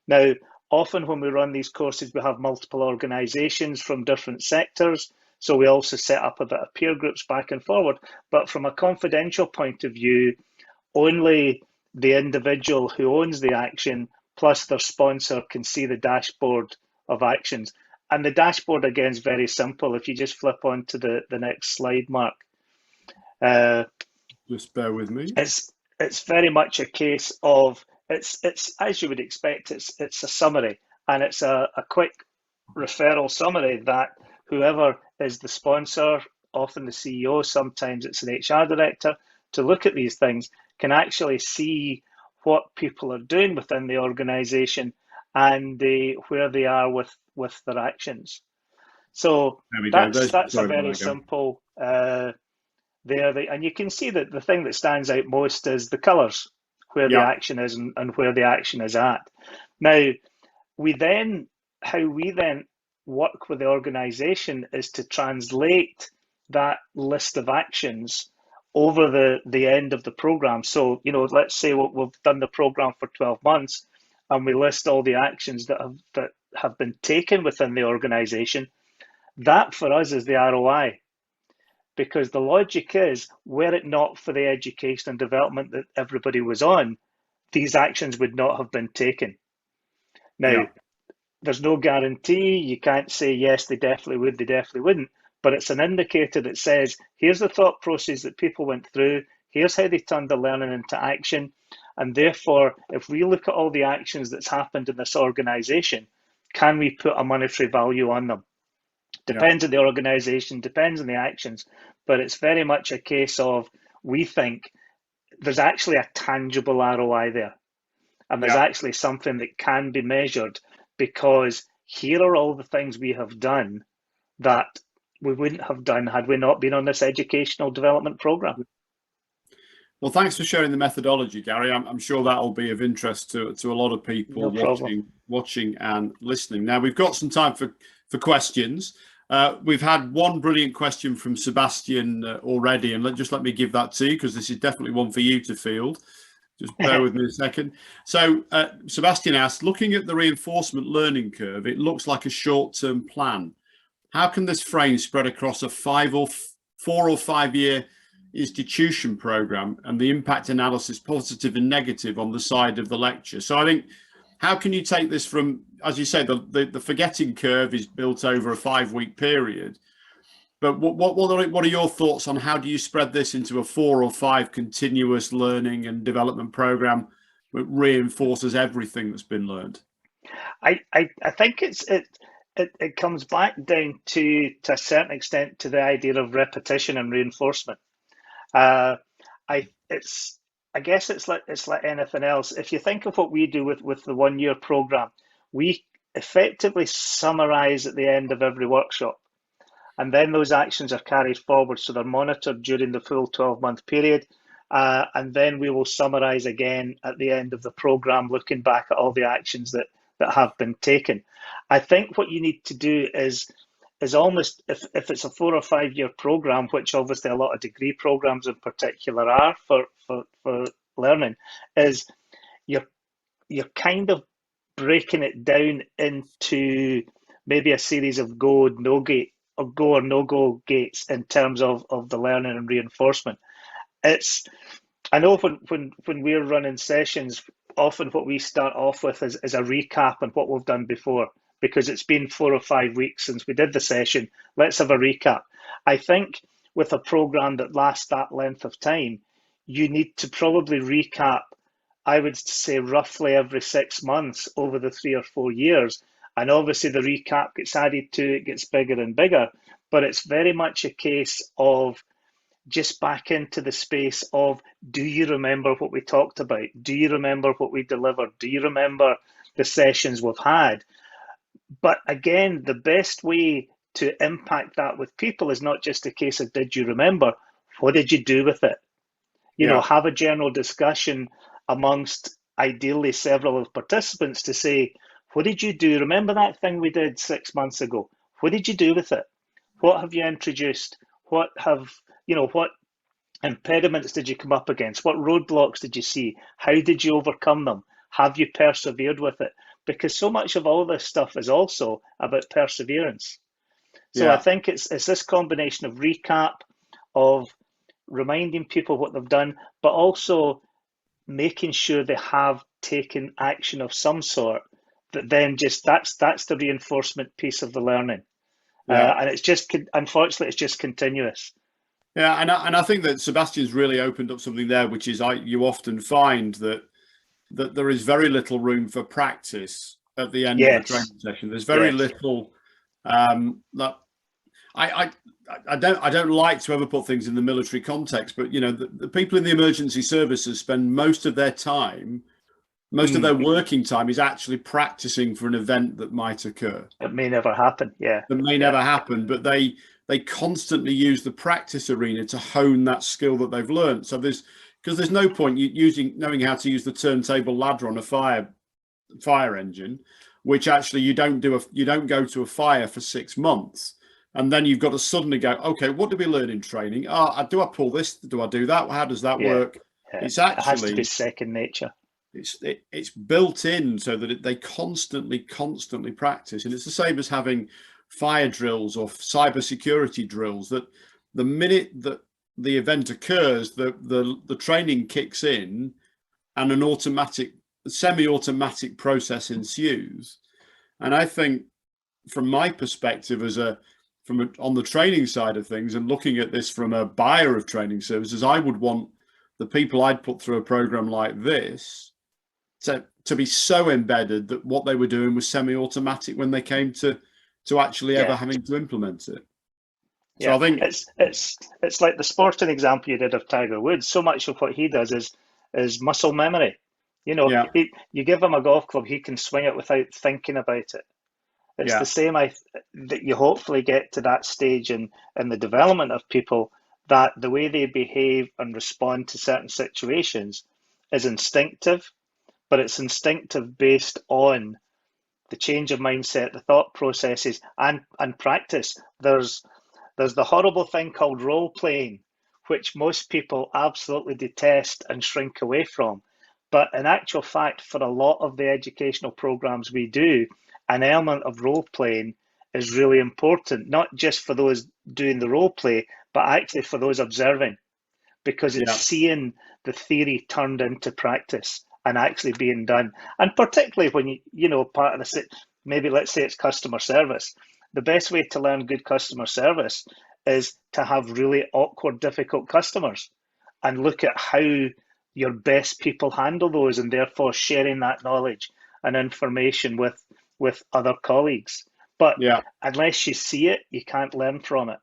Now, often when we run these courses, we have multiple organizations from different sectors. So we also set up a bit of peer groups back and forward. But from a confidential point of view, only the individual who owns the action plus their sponsor can see the dashboard of actions. And the dashboard, again, is very simple. If you just flip on to the next slide, Mark. Just bear with me. It's very much a case of it's as you would expect. It's a summary, and it's a quick referral summary that whoever is the sponsor, often the CEO, sometimes it's an HR director, to look at these things can actually see what people are doing within the organization and where they are with their actions. So that's a very simple there, and you can see that the thing that stands out most is the colours, where the action is and where the action is at. Now, how we then work with the organisation is to translate that list of actions over the end of the programme. So, let's say we've done the programme for 12 months, and we list all the actions that have been taken within the organisation. That for us is the ROI. Because the logic is, were it not for the education and development that everybody was on, these actions would not have been taken. Now, there's no guarantee. You can't say, yes, they definitely would, they definitely wouldn't. But it's an indicator that says, here's the thought process that people went through. Here's how they turned the learning into action. And therefore, if we look at all the actions that's happened in this organisation, can we put a monetary value on them? Depends on the organisation, depends on the actions, but it's very much a case of, we think there's actually a tangible ROI there. And there's actually something that can be measured, because here are all the things we have done that we wouldn't have done had we not been on this educational development programme. Well, thanks for sharing the methodology, Gary. I'm sure that'll be of interest to a lot of people No problem. watching and listening. Now, we've got some time for questions. We've had one brilliant question from Sebastian already, and just let me give that to you, because this is definitely one for you to field. Just bear with me a second. So Sebastian asked, looking at the reinforcement learning curve, it looks like a short-term plan. How can this frame spread across a 4 or 5 year institution program, and the impact analysis, positive and negative, on the side of the lecture? So I think, how can you take this from, as you say, the forgetting curve is built over a 5-week period, but what are your thoughts on how do you spread this into a 4 or 5 continuous learning and development program that reinforces everything that's been learned? I think it comes back down to a certain extent to the idea of repetition and reinforcement. I guess it's like anything else. If you think of what we do with the 1 year program, we effectively summarize at the end of every workshop, and then those actions are carried forward, so they're monitored during the full 12-month period, and then we will summarize again at the end of the program, looking back at all the actions that have been taken. I think what you need to do is almost, if it's a 4 or 5 year program, which obviously a lot of degree programs in particular are for learning, is you're kind of breaking it down into maybe a series of go or no go gates in terms of the learning and reinforcement. I know when we're running sessions, often what we start off with is a recap on what we've done before, because it's been 4 or 5 weeks since we did the session. Let's have a recap. I think with a program that lasts that length of time, you need to probably recap, I would say, roughly every 6 months over the 3 or 4 years. And obviously the recap gets added to, it gets bigger and bigger, but it's very much a case of just back into the space of, do you remember what we talked about? Do you remember what we delivered? Do you remember the sessions we've had? But again, the best way to impact that with people is not just a case of, did you remember? What did you do with it? You know, have a general discussion amongst ideally several of participants to say, what did you do? Remember that thing we did 6 months ago? What did you do with it? What have you introduced? What impediments did you come up against? What roadblocks did you see? How did you overcome them? Have you persevered with it? Because so much of all this stuff is also about perseverance. So I think it's this combination of recap, of reminding people what they've done, but also making sure they have taken action of some sort, that then that's the reinforcement piece of the learning. And it's just, unfortunately, it's just continuous. Yeah, and I think that Sebastian's really opened up something there, which is you often find that there is very little room for practice at the end of the training session. There's very little. That I don't like to ever put things in the military context, but the people in the emergency services spend most of their time, most of their working time is actually practicing for an event that might occur. It may never happen. Yeah, it may never happen, but they constantly use the practice arena to hone that skill that they've learned. So there's no point knowing how to use the turntable ladder on a fire engine, which actually you don't go to a fire for 6 months, and then you've got to suddenly go, okay, what did we learn in training? Do I pull this? Do I do that? How does that work? It's actually, it has to be second nature. It's built in so that they constantly practice, and it's the same as having fire drills or cybersecurity drills, that the minute that the event occurs, the training kicks in and an semi-automatic process ensues. And I think from my perspective on the training side of things, and looking at this from a buyer of training services, I would want the people I'd put through a program like this to be so embedded that what they were doing was semi-automatic when they came to actually ever having to implement it. So I think it's like the sporting example you did of Tiger Woods. So much of what he does is muscle memory. You give him a golf club, he can swing it without thinking about it. It's the same that you hopefully get to that stage in the development of people, that the way they behave and respond to certain situations is instinctive, but it's instinctive based on the change of mindset, the thought processes, and practice. There's the horrible thing called role playing, which most people absolutely detest and shrink away from. But in actual fact, for a lot of the educational programs we do, an element of role playing is really important, not just for those doing the role play, but actually for those observing, because it's Yeah. seeing the theory turned into practice and actually being done. And particularly when part of the, maybe let's say it's customer service. The best way to learn good customer service is to have really awkward, difficult customers and look at how your best people handle those, and therefore sharing that knowledge and information with other colleagues. But Yeah. unless you see it, you can't learn from it.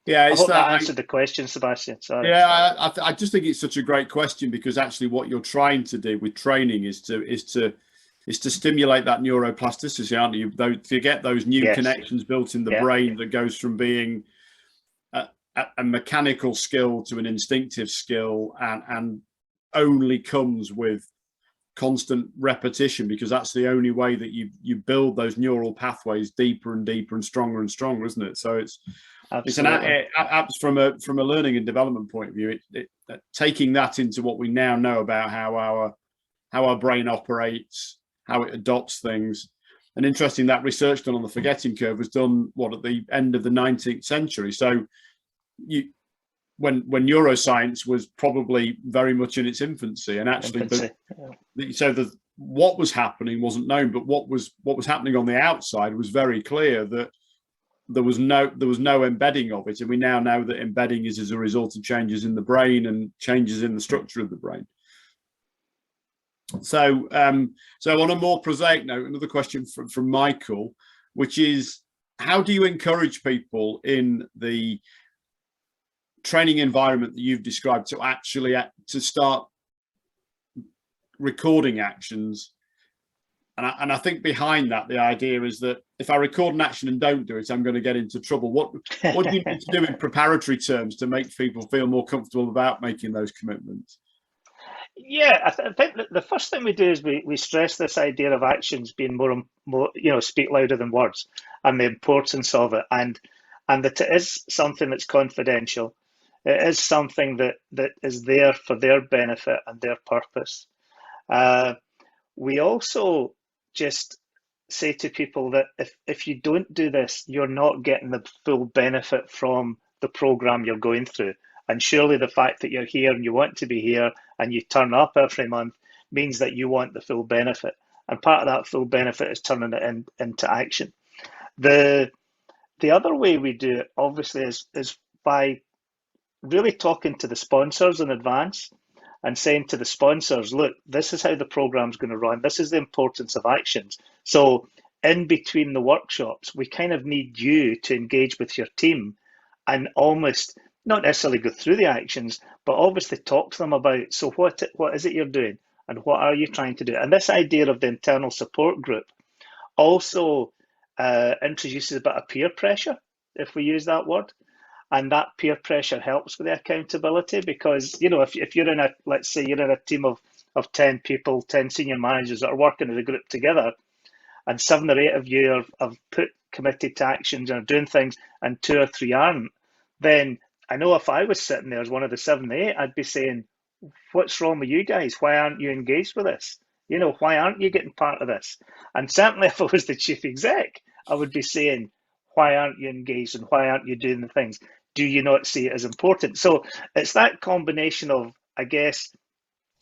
Yeah, I it's hope that answered the question, Sebastian. Sorry. Yeah, I just think it's such a great question, because actually what you're trying to do with training is to stimulate that neuroplasticity, aren't you? To get those new Yes. connections built in the Yeah. brain that goes from being a mechanical skill to an instinctive skill, and only comes with constant repetition, because that's the only way that you build those neural pathways deeper and deeper and stronger, isn't it? So it's from a learning and development point of view, taking that into what we now know about how our brain operates, how it adopts things. And interesting, that research done on the forgetting curve was done at the end of the 19th century. So when neuroscience was probably very much in its infancy, and actually what was happening wasn't known, but what was happening on the outside was very clear, that there was no embedding of it, and we now know that embedding is as a result of changes in the brain and changes in the structure of the brain. So on a more prosaic note, another question from Michael, which is, how do you encourage people in the training environment that you've described to actually to start recording actions? And I think behind that, the idea is that if I record an action and don't do it, I'm going to get into trouble. What do you need to do in preparatory terms to make people feel more comfortable about making those commitments? Yeah, I think that the first thing we do is we stress this idea of actions being more, speak louder than words, and the importance of it, and that it is something that's confidential. It is something that is there for their benefit and their purpose. We also just say to people that if you don't do this, you're not getting the full benefit from the program you're going through. And surely the fact that you're here and you want to be here and you turn up every month means that you want the full benefit. And part of that full benefit is turning it into action. The other way we do it, obviously, is by really talking to the sponsors in advance and saying to the sponsors, look, this is how the program's going to run. This is the importance of actions. So in between the workshops, we kind of need you to engage with your team and almost not necessarily go through the actions, but obviously talk to them about, so what is it you're doing and what are you trying to do? And this idea of the internal support group also introduces a bit of peer pressure, if we use that word. And that peer pressure helps with the accountability, because, if you're in let's say you're in a team of 10 people, 10 senior managers that are working as a group together, and 7 or 8 of you have committed to actions and are doing things, and 2 or 3 aren't, then I know if I was sitting there as one of the 7 or 8, I'd be saying, what's wrong with you guys? Why aren't you engaged with this? Why aren't you getting part of this? And certainly if I was the chief exec, I would be saying, why aren't you engaged and why aren't you doing the things? Do you not see it as important? So it's that combination of, I guess,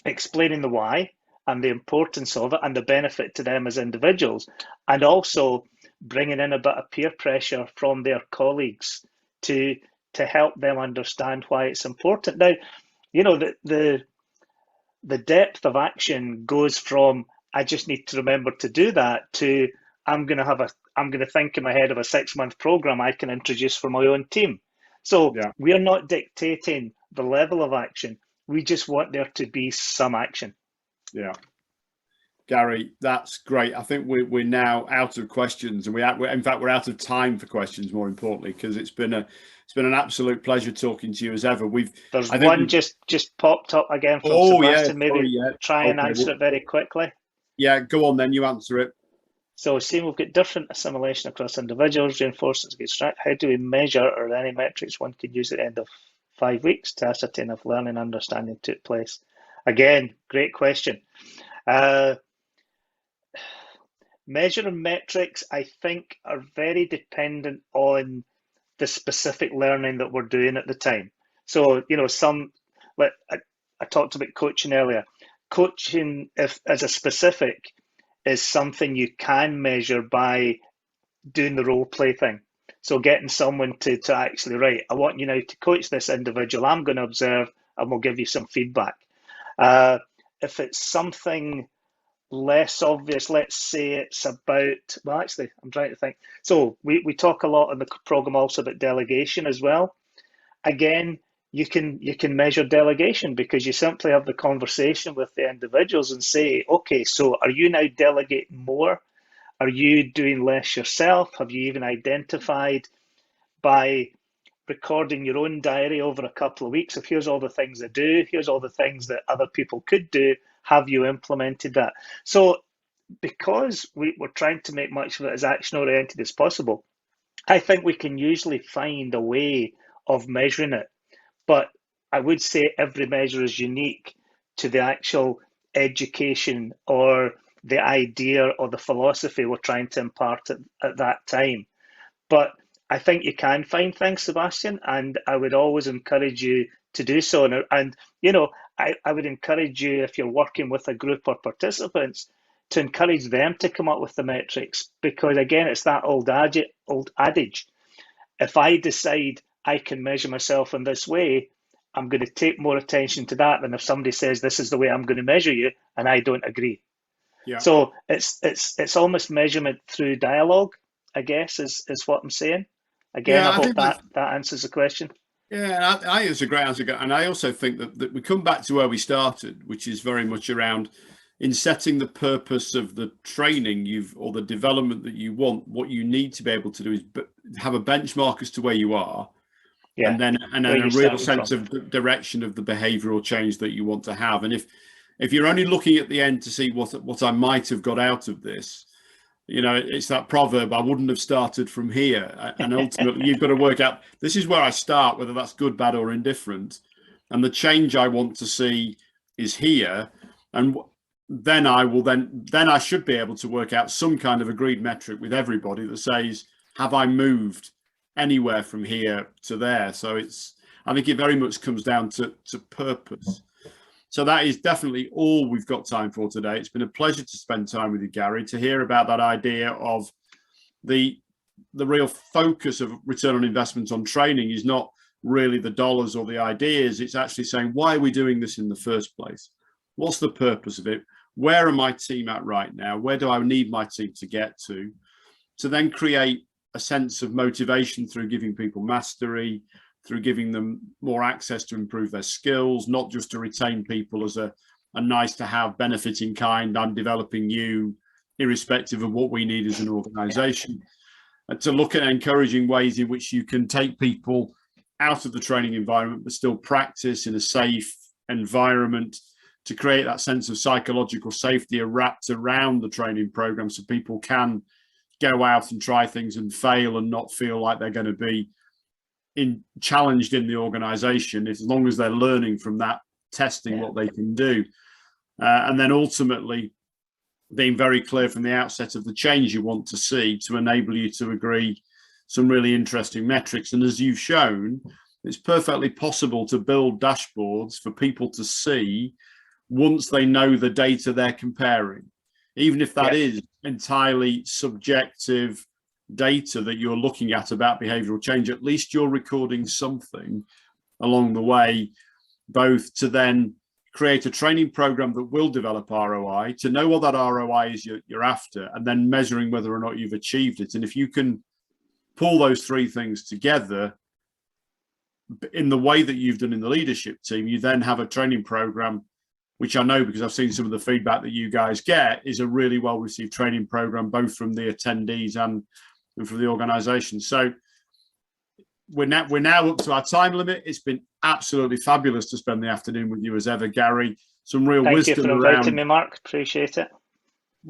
explaining the why and the importance of it and the benefit to them as individuals, and also bringing in a bit of peer pressure from their colleagues to help them understand why it's important. Now, the depth of action goes from, I just need to remember to do that, to I'm going to think in my head of a 6-month program I can introduce for my own team. So we're not dictating the level of action. We just want there to be some action. Yeah. Gary, that's great. I think we're now out of questions, and we're out of time for questions, more importantly, because it's been It's been an absolute pleasure talking to you as ever. There's one just popped up again from Sebastian. Maybe try and answer it very quickly. Yeah, go on then, you answer it. So seeing we've got different assimilation across individuals, reinforcements against strength, how do we measure, or any metrics one could use at the end of 5 weeks to ascertain if learning and understanding took place? Again, great question. Measuring metrics, I think, are very dependent on the specific learning that we're doing at the time. So, you know, I talked about coaching earlier. Coaching, if as a specific, is something you can measure by doing the role play thing. So getting someone to actually, right, I want you now to coach this individual. I'm going to observe and we'll give you some feedback. If it's something less obvious, let's say it's about, well, actually, I'm trying to think. So we talk a lot in the program also about delegation as well. Again, you can measure delegation because you simply have the conversation with the individuals and say, okay, so are you now delegating more? Are you doing less yourself? Have you even identified by recording your own diary over a couple of weeks of here's all the things I do, here's all the things that other people could do, have you implemented that? So because we're trying to make much of it as action oriented as possible, I think we can usually find a way of measuring it. But I would say every measure is unique to the actual education or the idea or the philosophy we're trying to impart at that time. But I think you can find things, Sebastian, and I would always encourage you to do so. And you know, I would encourage you, if you're working with a group or participants, to encourage them to come up with the metrics, because again, it's that old adage. If I decide I can measure myself in this way, I'm going to take more attention to that than if somebody says this is the way I'm going to measure you and I don't agree. Yeah. So it's almost measurement through dialogue, I guess, is what I'm saying. Again, yeah, I hope that answers the question. Yeah, I think it's a great answer. And I also think that we come back to where we started, which is very much around in setting the purpose of the training or the development that you want. What you need to be able to do is have a benchmark as to where you are, yeah, and then a real sense of the direction of the behavioural change that you want to have. And if you're only looking at the end to see what I might have got out of this, you know, it's that proverb, I wouldn't have started from here. And ultimately, you've got to work out, this is where I start, whether that's good, bad, or indifferent. And the change I want to see is here. And then I should be able to work out some kind of agreed metric with everybody that says, have I moved anywhere from here to there? So I think it very much comes down to purpose. So that is definitely all we've got time for today. It's been a pleasure to spend time with you, Gary, to hear about that idea of the real focus of return on investment on training is not really the dollars or the ideas. It's actually saying, why are we doing this in the first place? What's the purpose of it? Where are my team at right now? Where do I need my team to get to then create a sense of motivation through giving people mastery, through giving them more access to improve their skills, not just to retain people as a nice to have benefit in kind. I'm developing you irrespective of what we need as an organization. And to look at encouraging ways in which you can take people out of the training environment, but still practice in a safe environment to create that sense of psychological safety wrapped around the training program so people can go out and try things and fail and not feel like they're going to be challenged in the organization, as long as they're learning from that, testing what they can do. And then ultimately being very clear from the outset of the change you want to see to enable you to agree some really interesting metrics. And as you've shown, it's perfectly possible to build dashboards for people to see once they know the data they're comparing, even if that is entirely subjective data that you're looking at about behavioral change. At least you're recording something along the way, both to then create a training program that will develop ROI, to know what that ROI is you're after, and then measuring whether or not you've achieved it. And if you can pull those three things together in the way that you've done in the leadership team, you then have a training program, which I know, because I've seen some of the feedback that you guys get, is a really well received training program, both from the attendees and from the organization. So we're now up to our time limit. It's been absolutely fabulous to spend the afternoon with you as ever, Gary. Some real wisdom Thank you for inviting me, Mark. Appreciate it.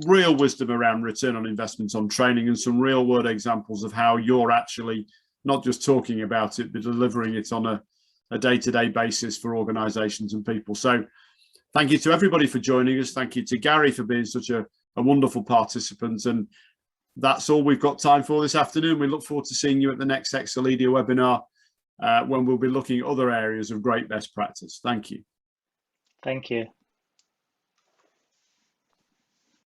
Real wisdom around return on investment on training, and some real world examples of how you're actually not just talking about it, but delivering it on a day-to-day basis for organizations and people. So thank you to everybody for joining us. Thank you to Gary for being such a wonderful participant. And that's all we've got time for this afternoon. We look forward to seeing you at the next Excelledia webinar when we'll be looking at other areas of great best practice. Thank you. Thank you.